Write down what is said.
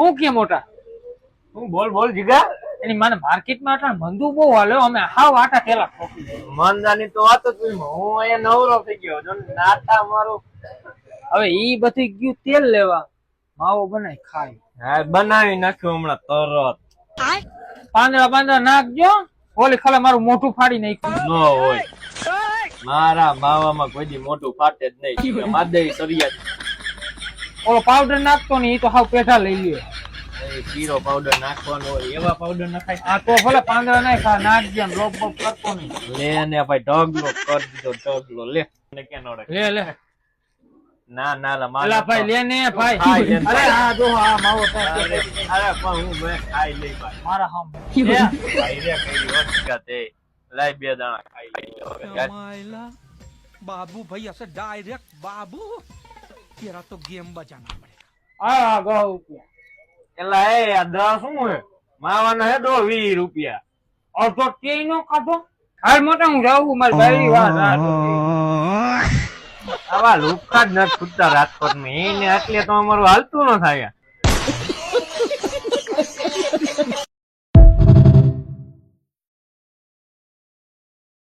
હું કે મોટા તું બોલ બોલ જીગા. એની મને માર્કેટમાં આટલા મંદુ બહુ હાલે અમે હાવ આટા ઠેલા ઠોકી મંદાની તો વાત જ નહીં. હું અહીંયા નવરો થઈ ગયો જો નાટા મારું. હવે ઈ બધી ગયું તેલ લેવા માવો બનાવી ખાય હા બનાવી નાખ્યું હમણાં તરત. પાંદડા પાંદડા નાખજો ઓલી ખાલે મારું મોઢું ફાડી નાખ્યું ન હોય મારા માવામાં કોઈ દી મોટું ફાટે જ નહીં. માદે સરિયા ઓલો પાવડર નાખતો ને ઈ તો હાવ પેઠા લઈ લ્યો જીરો પાવડર નાખવાનો હોય એવા પાવડર નખાય. આ તો ભલે પાંદડા નાખા નાખજે ને રોપ બોપ કરતો નહીં લે ને ભાઈ ઢગલો કરી દીધો ઢગલો. લે ને ક્યાં નડે. લે લે ના ના લા મારા અલા ભાઈ લે ને ભાઈ ખાઈ લે. અરે હા જો હા માવો તો અરે પણ હું મેં ખાઈ લઈ ભાઈ. મારા હામ ભાઈ રે કઈ વટકા તે લાઈ 2 દાણા ખાઈ લઈ. मायला बाबू भाई ऐसे डायरेक्ट बाबू तेरा तो गेम बजाना पड़ेगा। હા ગો રૂપિયા એલા એ આ 10 શું હે માવાનો હે 20 રૂપિયા. અડધો તે નો કાઢો હાલ મોટા હું જાઉં મારી બાયડી વાત આવા લુખા જ ન છૂટતા રાજકોટ માં. એને એટલે તો અમારું હાલતું ન થાય.